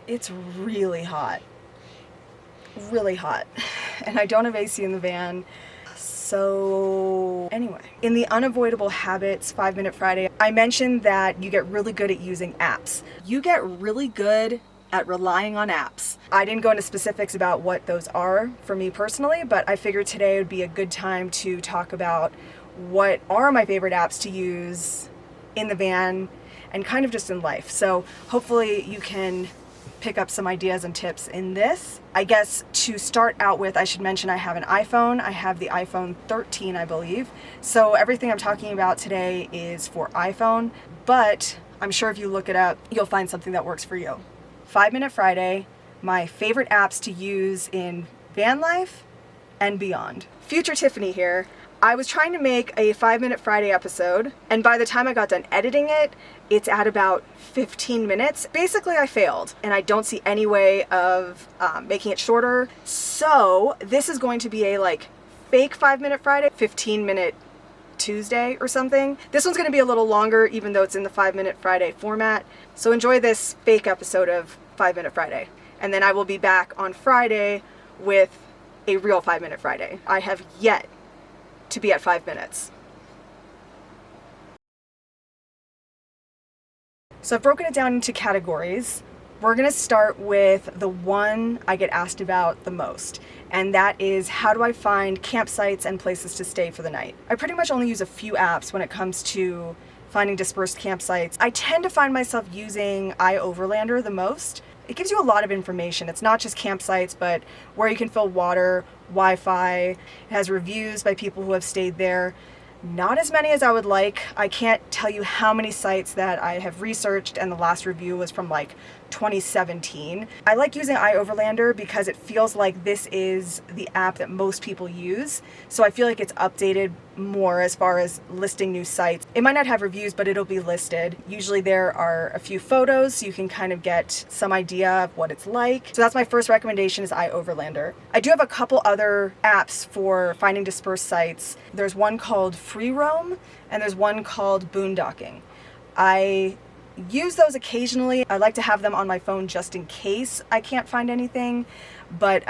It's really hot. Really hot. And I don't have AC in the van. So anyway, in the Unavoidable Habits 5-Minute Friday, I mentioned that you get really good at using apps. You get really good at relying on apps. I didn't go into specifics about what those are for me personally, but I figured today would be a good time to talk about what are my favorite apps to use in the van and kind of just in life. So hopefully you can pick up some ideas and tips in this. I guess to start out with, I should mention I have an iPhone. I have the iPhone 13, I believe. So everything I'm talking about today is for iPhone, but I'm sure if you look it up, you'll find something that works for you. 5-Minute Friday, my favorite apps to use in van life and beyond. Future Tiffany here. I was trying to make a 5-Minute Friday episode, and by the time I got done editing it, it's at about 15 minutes. Basically, I failed, and I don't see any way of making it shorter. So this is going to be a fake 5-Minute Friday, 15-minute Tuesday or something. This one's going to be a little longer, even though it's in the 5-Minute Friday format. So enjoy this fake episode of 5-Minute Friday, and then I will be back on Friday with a real 5-Minute Friday. I have yet to be at 5 minutes. So I've broken it down into categories. We're going to start with the one I get asked about the most, and that is how do I find campsites and places to stay for the night. I pretty much only use a few apps when it comes to finding dispersed campsites. I tend to find myself using iOverlander the most. It gives you a lot of information. It's not just campsites, but where you can fill water, Wi-Fi. It has reviews by people who have stayed there. Not as many as I would like. I can't tell you how many sites that I have researched, and the last review was from 2017. I like using iOverlander because it feels like this is the app that most people use. So I feel like it's updated more as far as listing new sites. It might not have reviews, but it'll be listed. Usually there are a few photos, so you can kind of get some idea of what it's like. So that's my first recommendation, is iOverlander. I do have a couple other apps for finding dispersed sites. There's one called Free Roam, and there's one called Boondocking. I use those occasionally. I like to have them on my phone just in case I can't find anything, but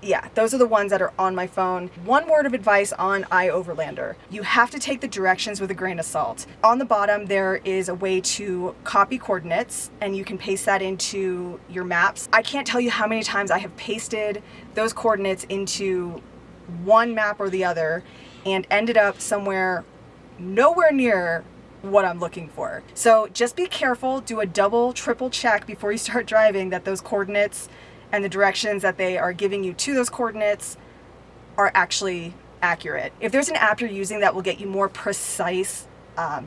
yeah, those are the ones that are on my phone. One word of advice on iOverlander. You have to take the directions with a grain of salt. On the bottom, there is a way to copy coordinates, and you can paste that into your maps. I can't tell you how many times I have pasted those coordinates into one map or the other and ended up somewhere nowhere near what I'm looking for. So just be careful, do a double, triple check before you start driving that those coordinates and the directions that they are giving you to those coordinates are actually accurate. If there's an app you're using that will get you more precise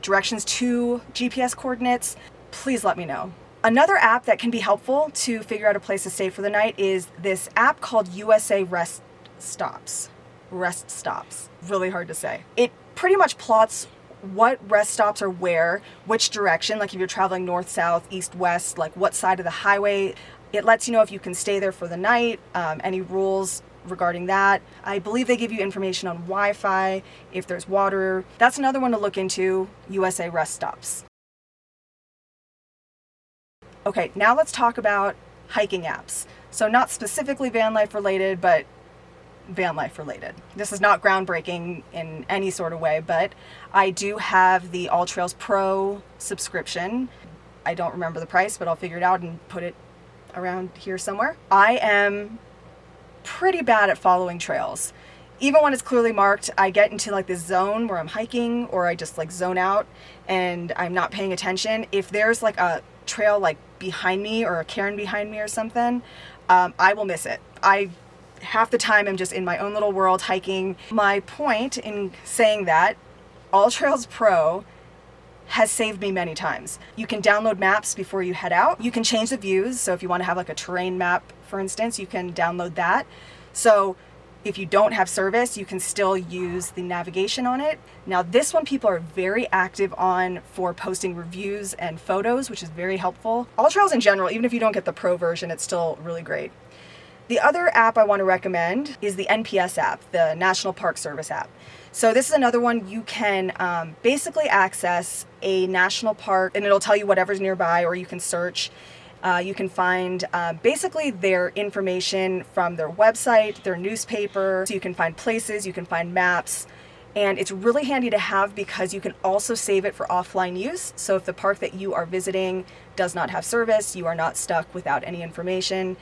directions to GPS coordinates, please let me know. Another app that can be helpful to figure out a place to stay for the night is this app called USA Rest Stops. Rest Stops. Really hard to say. It pretty much plots what rest stops are where, which direction, like if you're traveling north, south, east, west, what side of the highway. It lets you know if you can stay there for the night, any rules regarding that. I believe they give you information on Wi-Fi, if there's water. That's another one to look into, USA Rest Stops. Okay, now let's talk about hiking apps. So not specifically van life related, but van life related. This is not groundbreaking in any sort of way, but I do have the All Trails Pro subscription. I don't remember the price, but I'll figure it out and put it around here somewhere. I am pretty bad at following trails. Even when it's clearly marked, I get into this zone where I'm hiking, or I just zone out and I'm not paying attention. If there's a trail behind me or a cairn behind me or something, I will miss it. Half the time I'm just in my own little world hiking. My point in saying that, All Trails Pro has saved me many times. You can download maps before you head out. You can change the views. So if you want to have a terrain map, for instance, you can download that. So if you don't have service, you can still use the navigation on it. Now this one people are very active on for posting reviews and photos, which is very helpful. All Trails in general, even if you don't get the pro version, it's still really great. The other app I want to recommend is the NPS app, the National Park Service app. So this is another one you can basically access a national park, and it'll tell you whatever's nearby, or you can search. You can find basically their information from their website, their newspaper. So you can find places, you can find maps, and it's really handy to have because you can also save it for offline use. So if the park that you are visiting does not have service, you are not stuck without any information.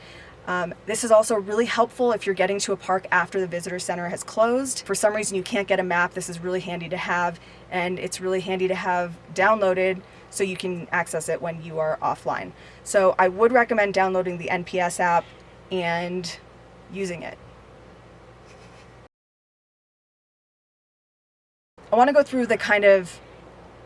This is also really helpful if you're getting to a park after the visitor center has closed. For some reason you can't get a map, this is really handy to have, and it's really handy to have downloaded so you can access it when you are offline. So I would recommend downloading the NPS app and using it. I want to go through the kind of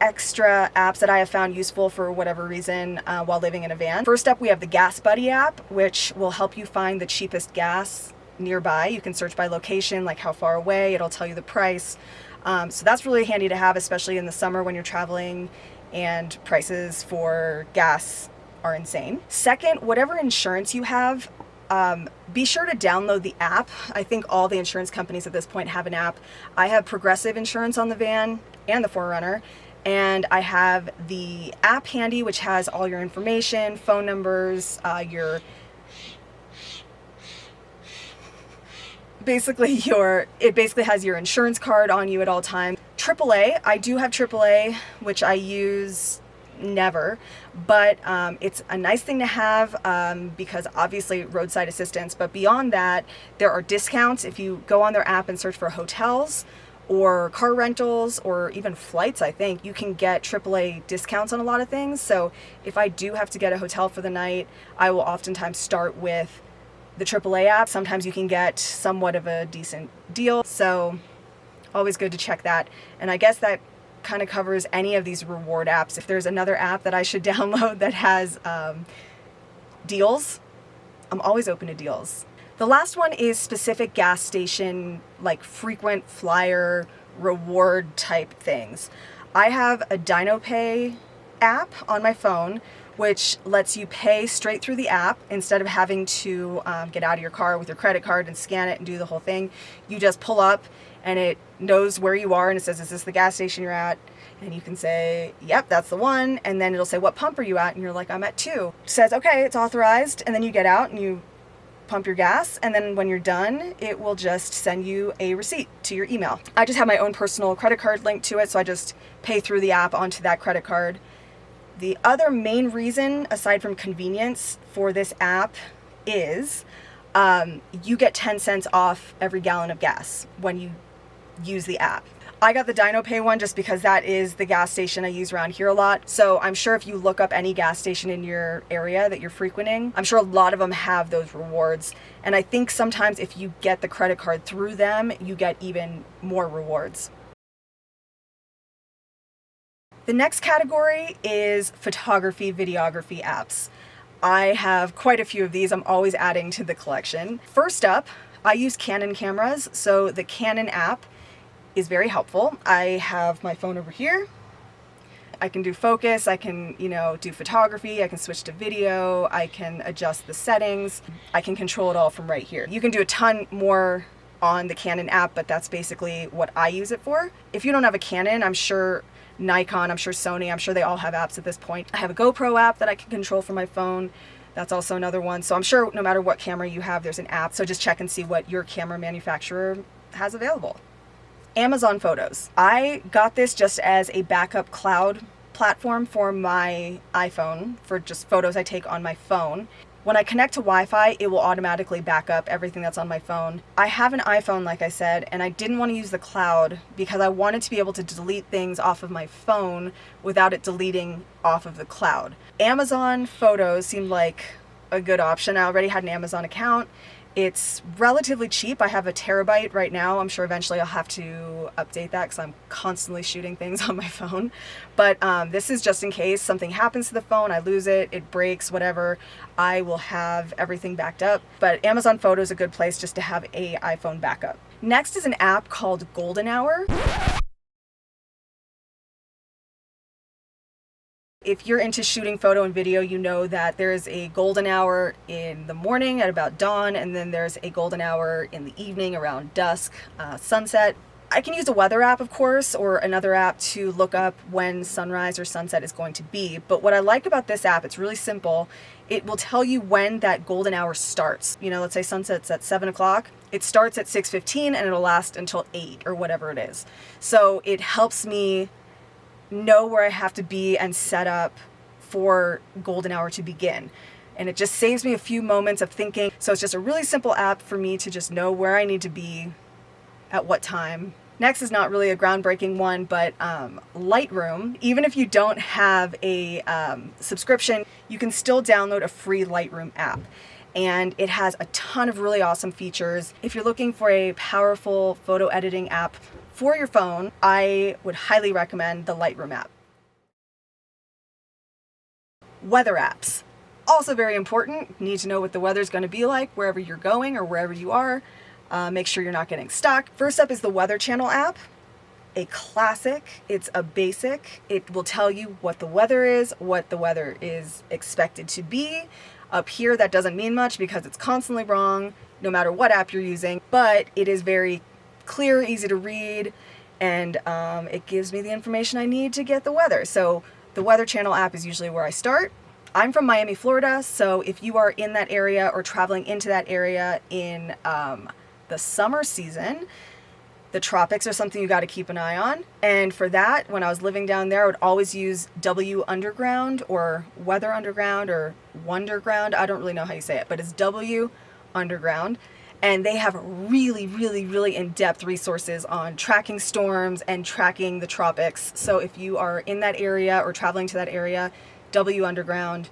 extra apps that I have found useful for whatever reason while living in a van. First up, we have the Gas Buddy app, which will help you find the cheapest gas nearby. You can search by location, like how far away, it'll tell you the price. So that's really handy to have, especially in the summer when you're traveling and prices for gas are insane. Second, whatever insurance you have, be sure to download the app. I think all the insurance companies at this point have an app. I have Progressive insurance on the van and the 4Runner, and I have the app handy, which has all your information, phone numbers, it basically has your insurance card on you at all times. AAA, I do have AAA, which I use never, but it's a nice thing to have because obviously roadside assistance, but beyond that, there are discounts. If you go on their app and search for hotels or car rentals or even flights, I think you can get AAA discounts on a lot of things. So if I do have to get a hotel for the night, I will oftentimes start with the AAA app. Sometimes you can get somewhat of a decent deal, so always good to check that. And I guess that kind of covers any of these reward apps. If there's another app that I should download that has deals, I'm always open to deals. The last one is specific gas station, like frequent flyer reward type things. I have a DinoPay app on my phone, which lets you pay straight through the app instead of having to get out of your car with your credit card and scan it and do the whole thing. You just pull up and it knows where you are and it says, is this the gas station you're at? And you can say, yep, that's the one. And then it'll say, what pump are you at? And you're like, I'm at 2. It says, okay, it's authorized. And then you get out and you pump your gas, and then when you're done, it will just send you a receipt to your email. I just have my own personal credit card linked to it, so I just pay through the app onto that credit card. The other main reason, aside from convenience, for this app is you get 10 cents off every gallon of gas when you use the app. I got the DinoPay one just because that is the gas station I use around here a lot. So I'm sure if you look up any gas station in your area that you're frequenting, I'm sure a lot of them have those rewards. And I think sometimes if you get the credit card through them, you get even more rewards. The next category is photography, videography apps. I have quite a few of these. I'm always adding to the collection. First up, I use Canon cameras, so the Canon app is very helpful. I have my phone over here. I can do focus, I can, do photography, I can switch to video, I can adjust the settings, I can control it all from right here. You can do a ton more on the Canon app, but that's basically what I use it for. If you don't have a Canon, I'm sure Nikon, I'm sure Sony, I'm sure they all have apps at this point. I have a GoPro app that I can control from my phone. That's also another one. So I'm sure no matter what camera you have, there's an app. So just check and see what your camera manufacturer has available. Amazon Photos. I got this just as a backup cloud platform for my iPhone, for just photos I take on my phone. When I connect to Wi-Fi, it will automatically back up everything that's on my phone. I have an iPhone, like I said, and I didn't want to use the cloud because I wanted to be able to delete things off of my phone without it deleting off of the cloud. Amazon Photos seemed like a good option. I already had an Amazon account. It's relatively cheap. I have a terabyte right now. I'm sure eventually I'll have to update that because I'm constantly shooting things on my phone. But this is just in case something happens to the phone, I lose it, it breaks, whatever. I will have everything backed up. But Amazon Photos is a good place just to have a iPhone backup. Next is an app called Golden Hour. If you're into shooting photo and video, you know that there's a golden hour in the morning at about dawn, and then there's a golden hour in the evening around dusk, sunset. I can use a weather app, of course, or another app to look up when sunrise or sunset is going to be. But what I like about this app, it's really simple. It will tell you when that golden hour starts. You know, let's say sunset's at 7 o'clock. It starts at 6:15 and it'll last until 8 or whatever it is. So it helps me know where I have to be and set up for golden hour to begin. And it just saves me a few moments of thinking. So it's just a really simple app for me to just know where I need to be at what time. Next is not really a groundbreaking one, but Lightroom. Even if you don't have a subscription, you can still download a free Lightroom app. And it has a ton of really awesome features. If you're looking for a powerful photo editing app for your phone, I would highly recommend the Lightroom app. Weather apps. Also very important. You need to know what the weather's going to be like wherever you're going or wherever you are. Make sure you're not getting stuck. First up is the Weather Channel app. A classic. It's a basic. It will tell you what the weather is, what the weather is expected to be. Up here, that doesn't mean much because it's constantly wrong, no matter what app you're using, but it is very clear, easy to read, and it gives me the information I need to get the weather. So the Weather Channel app is usually where I start. I'm from Miami, Florida, so if you are in that area or traveling into that area in the summer season, the tropics are something you got to keep an eye on. And for that, when I was living down there, I would always use W Underground or Weather Underground or Wonderground. I don't really know how you say it, but it's W Underground. And they have really, really, really in-depth resources on tracking storms and tracking the tropics. So if you are in that area or traveling to that area, W Underground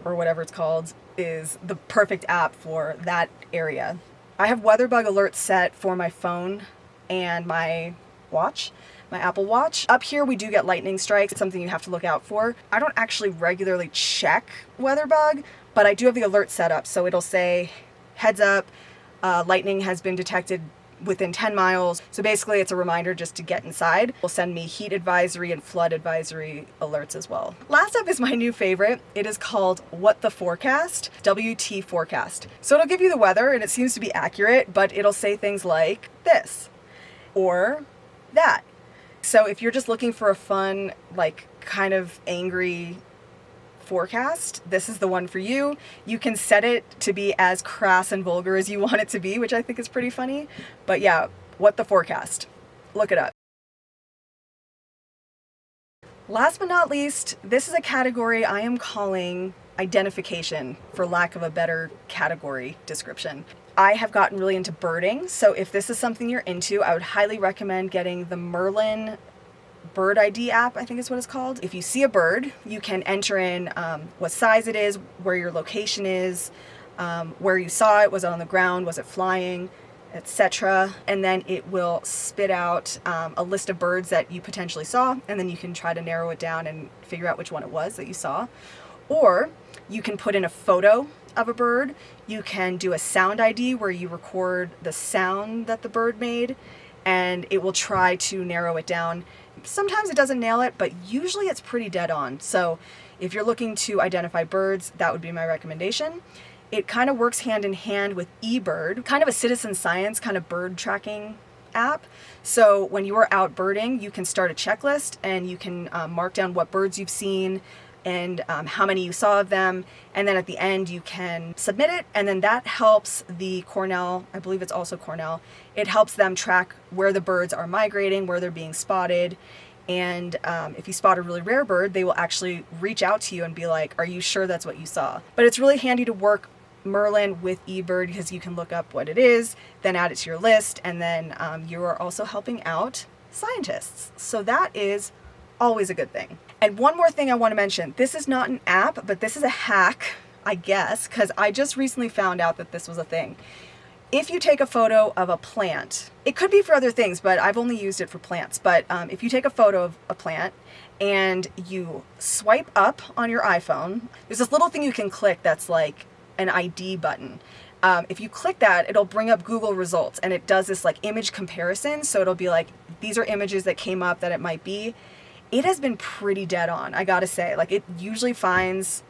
or whatever it's called is the perfect app for that area. I have WeatherBug alerts set for my phone and my watch, my Apple Watch. Up here we do get lightning strikes. It's something you have to look out for. I don't actually regularly check WeatherBug, but I do have the alert set up. So it'll say, heads up, lightning has been detected within 10 miles. So basically it's a reminder just to get inside. It will send me heat advisory and flood advisory alerts as well. Last up is my new favorite. It is called What the Forecast, WT Forecast. So it'll give you the weather and it seems to be accurate, but it'll say things like this or that. So if you're just looking for a fun, like kind of angry forecast, this is the one for you. You can set it to be as crass and vulgar as you want it to be, which I think is pretty funny. But yeah, What the Forecast. Look it up. Last but not least, this is a category I am calling identification, for lack of a better category description. I have gotten really into birding, so if this is something you're into, I would highly recommend getting the Merlin Bird ID app, I think is what it's called. If you see a bird, you can enter in what size it is, where your location is, where you saw it, was it on the ground, was it flying, etc. And then it will spit out a list of birds that you potentially saw, and then you can try to narrow it down and figure out which one it was that you saw. Or you can put in a photo of a bird. You can do a sound ID where you record the sound that the bird made, and it will try to narrow it down. Sometimes it doesn't nail it, but usually it's pretty dead on. So if you're looking to identify birds, that would be my recommendation. It kind of works hand in hand with eBird, kind of a citizen science kind of bird tracking app. So when you are out birding, you can start a checklist and you can mark down what birds you've seen and how many you saw of them. And then at the end you can submit it, and then that helps the Cornell, I believe it's also Cornell, it helps them track where the birds are migrating, where they're being spotted. And if you spot a really rare bird, they will actually reach out to you and be like, are you sure that's what you saw? But it's really handy to work Merlin with eBird because you can look up what it is, then add it to your list, and then you are also helping out scientists. So that is always a good thing. And one more thing I want to mention, this is not an app, but this is a hack, I guess, because I just recently found out that this was a thing. If you take a photo of a plant, it could be for other things, but I've only used it for plants. But if you take a photo of a plant and you swipe up on your iPhone, there's this little thing you can click that's like an ID button. If you click that, it'll bring up Google results, and it does this like image comparison. So it'll be like, these are images that came up that it might be. It has been pretty dead on, I gotta say. Like, it usually finds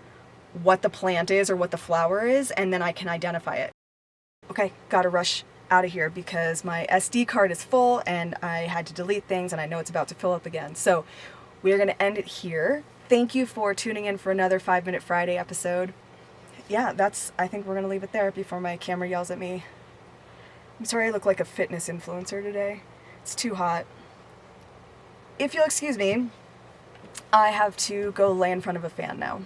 what the plant is or what the flower is, and then I can identify it. Okay, gotta rush out of here because my SD card is full and I had to delete things and I know it's about to fill up again. So we're going to end it here. Thank you for tuning in for another 5 Minute Friday episode. Yeah, I think we're going to leave it there before my camera yells at me. I'm sorry I look like a fitness influencer today. It's too hot. If you'll excuse me, I have to go lay in front of a fan now.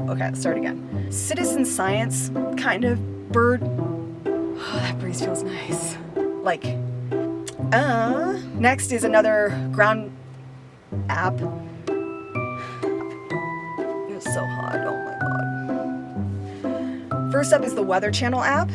Okay, let's start again. Citizen science, kind of bird. Oh, that breeze feels nice. Like, next is another ground app. It's so hot, oh my god. First up is the Weather Channel app.